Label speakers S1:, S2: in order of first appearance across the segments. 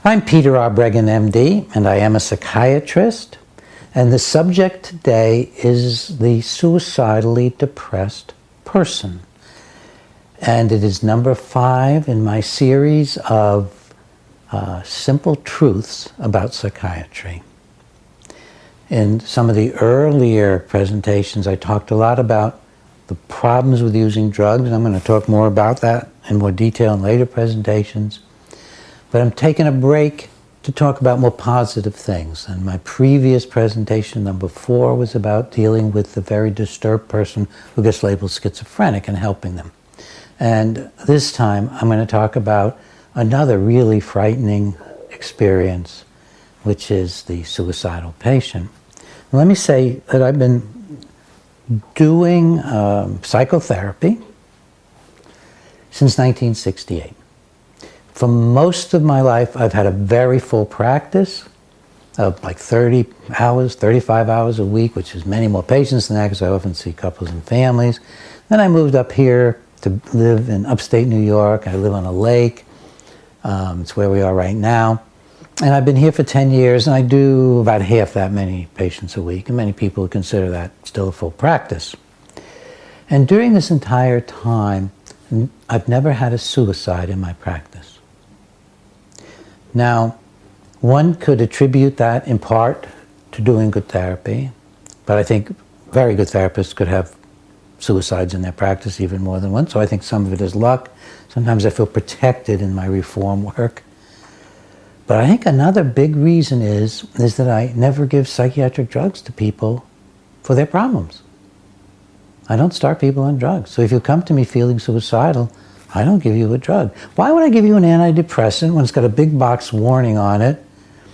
S1: I'm Peter Breggin, MD, and I am a psychiatrist. And the subject today is the suicidally depressed person. And it is number 5 in my series of simple truths about psychiatry. In some of the earlier presentations, I talked a lot about the problems with using drugs, and I'm going to talk more about that in more detail in later presentations. But I'm taking a break to talk about more positive things. And my previous presentation, number 4, was about dealing with the very disturbed person who gets labeled schizophrenic and helping them. And this time, I'm going to talk about another really frightening experience, which is the suicidal patient. And let me say that I've been doing psychotherapy since 1968. For most of my life, I've had a very full practice of like 30 hours, 35 hours a week, which is many more patients than that because I often see couples and families. Then I moved up here to live in upstate New York. I live on a lake. It's where we are right now. And I've been here for 10 years, and I do about half that many patients a week, and many people would consider that still a full practice. And during this entire time, I've never had a suicide in my practice. Now, one could attribute that in part to doing good therapy, but I think very good therapists could have suicides in their practice even more than once, so I think some of it is luck. Sometimes I feel protected in my reform work. But I think another big reason is that I never give psychiatric drugs to people for their problems. I don't start people on drugs. So if you come to me feeling suicidal, I don't give you a drug. Why would I give you an antidepressant when it's got a big box warning on it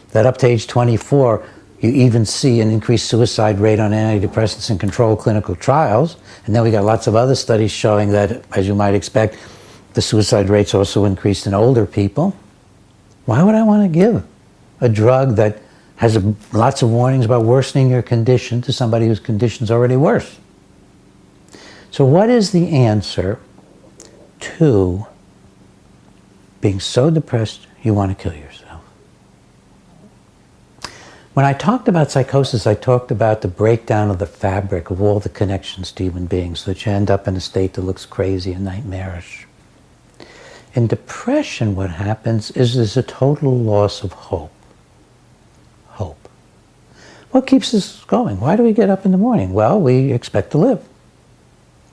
S1: that up to age 24, you even see an increased suicide rate on antidepressants in controlled clinical trials? And then we got lots of other studies showing that, as you might expect, the suicide rates also increased in older people. Why would I want to give a drug that has lots of warnings about worsening your condition to somebody whose condition's already worse? So what is the answer to being so depressed you want to kill yourself? When I talked about psychosis, I talked about the breakdown of the fabric of all the connections to human beings so that you end up in a state that looks crazy and nightmarish. In depression, what happens is there's a total loss of hope. Hope. What keeps us going? Why do we get up in the morning? Well, we expect to live.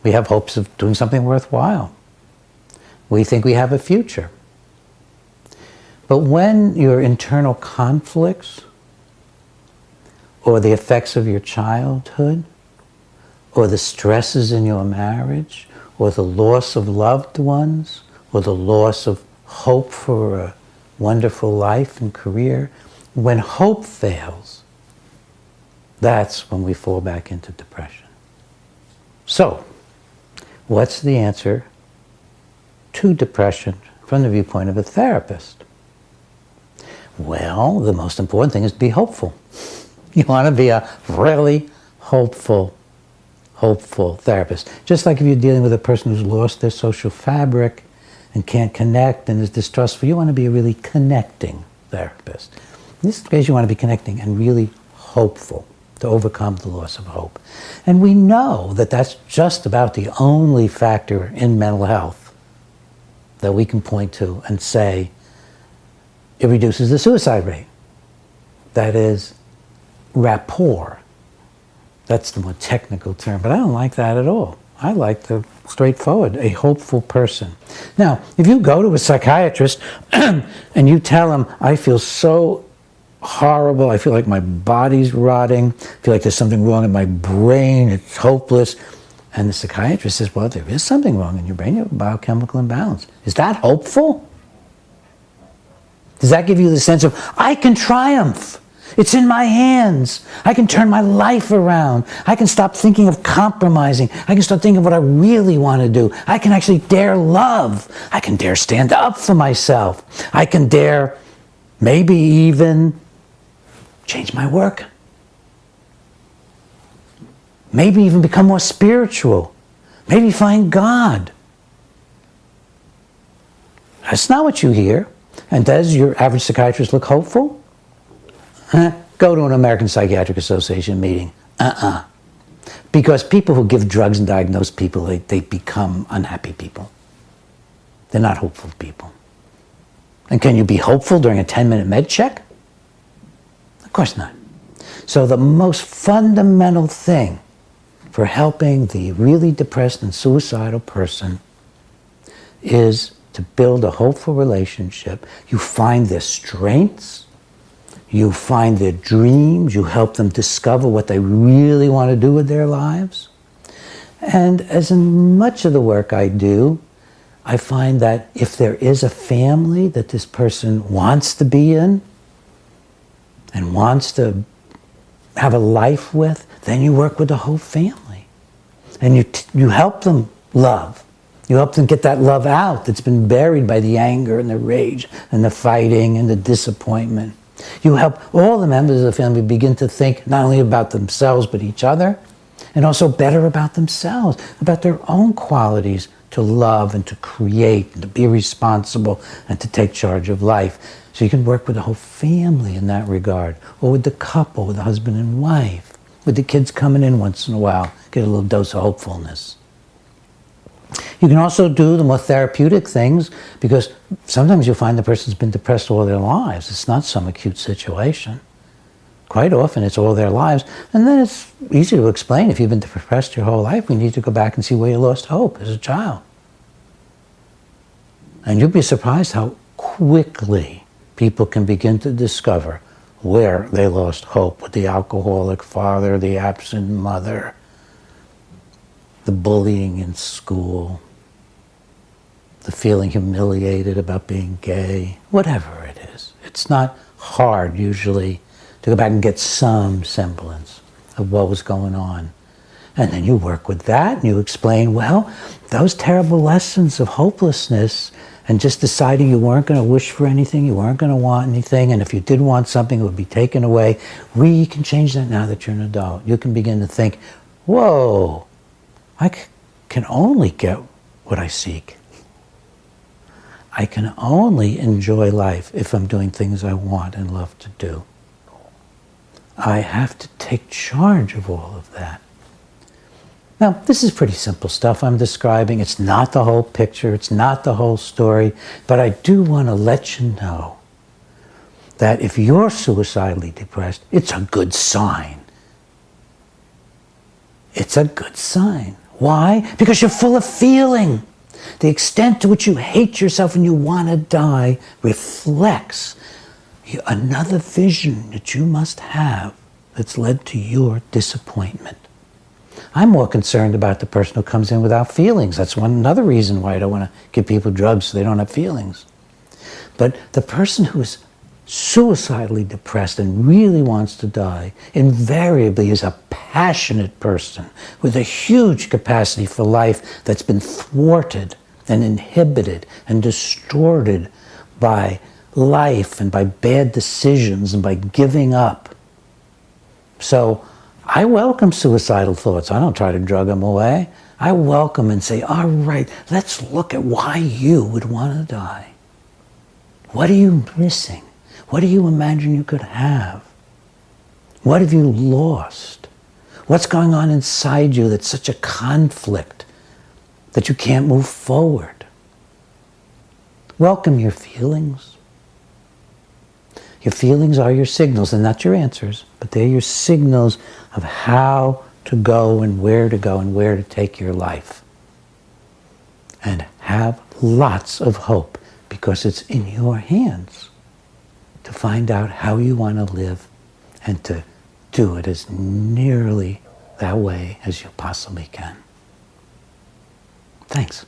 S1: We have hopes of doing something worthwhile. We think we have a future. But when your internal conflicts, or the effects of your childhood, or the stresses in your marriage, or the loss of loved ones, or the loss of hope for a wonderful life and career, when hope fails, that's when we fall back into depression. So, what's the answer to depression from the viewpoint of a therapist? Well, the most important thing is to be hopeful. You want to be a really hopeful therapist. Just like if you're dealing with a person who's lost their social fabric and can't connect and is distrustful, you want to be a really connecting therapist. In this case, you want to be connecting and really hopeful to overcome the loss of hope. And we know that that's just about the only factor in mental health that we can point to and say it reduces the suicide rate. That is rapport. That's the more technical term, but I don't like that at all. I like the straightforward, a hopeful person. Now, if you go to a psychiatrist and you tell him, I feel so horrible, I feel like my body's rotting, I feel like there's something wrong in my brain, it's hopeless, and the psychiatrist says, well, there is something wrong in your brain, you have a biochemical imbalance. Is that hopeful? Does that give you the sense of, I can triumph? It's in my hands. I can turn my life around. I can stop thinking of compromising. I can start thinking of what I really want to do. I can actually dare love. I can dare stand up for myself. I can dare maybe even change my work. Maybe even become more spiritual. Maybe find God. That's not what you hear. And does your average psychiatrist look hopeful? Go to an American Psychiatric Association meeting. Because people who give drugs and diagnose people, they become unhappy people. They're not hopeful people. And can you be hopeful during a 10-minute med check? Of course not. So the most fundamental thing for helping the really depressed and suicidal person is to build a hopeful relationship. You find their strengths, you find their dreams, you help them discover what they really want to do with their lives. And as in much of the work I do, I find that if there is a family that this person wants to be in and wants to have a life with, then you work with the whole family. And you help them love. You help them get that love out that's been buried by the anger and the rage and the fighting and the disappointment. You help all the members of the family begin to think not only about themselves but each other, and also better about themselves, about their own qualities to love and to create and to be responsible and to take charge of life. So you can work with the whole family in that regard, or with the couple, with the husband and wife, with the kids coming in once in a while, get a little dose of hopefulness. You can also do the more therapeutic things, because sometimes you'll find the person's been depressed all their lives. It's not some acute situation. Quite often it's all their lives. And then it's easy to explain. If you've been depressed your whole life, we need to go back and see where you lost hope as a child. And you'll be surprised how quickly people can begin to discover where they lost hope, with the alcoholic father, the absent mother, the bullying in school, the feeling humiliated about being gay, whatever it is. It's not hard usually to go back and get some semblance of what was going on. And then you work with that and you explain, well, those terrible lessons of hopelessness and just deciding you weren't going to wish for anything, you weren't going to want anything, and if you did want something, it would be taken away. We can change that now that you're an adult. You can begin to think, whoa, I can only get what I seek. I can only enjoy life if I'm doing things I want and love to do. I have to take charge of all of that. Now, this is pretty simple stuff I'm describing. It's not the whole picture. It's not the whole story. But I do want to let you know that if you're suicidally depressed, it's a good sign. It's a good sign. Why? Because you're full of feeling. The extent to which you hate yourself and you want to die reflects another vision that you must have that's led to your disappointment. I'm more concerned about the person who comes in without feelings. That's another reason why I don't want to give people drugs so they don't have feelings. But the person who is suicidally depressed and really wants to die invariably is a passionate person with a huge capacity for life that's been thwarted and inhibited and distorted by life and by bad decisions and by giving up. So I welcome suicidal thoughts. I don't try to drug them away. I welcome and say, all right, let's look at why you would want to die. What are you missing? What do you imagine you could have? What have you lost? What's going on inside you that's such a conflict that you can't move forward? Welcome your feelings. Your feelings are your signals, and not your answers, but they're your signals of how to go and where to take your life. And have lots of hope, because it's in your hands to find out how you want to live and to do it as nearly that way as you possibly can. Thanks.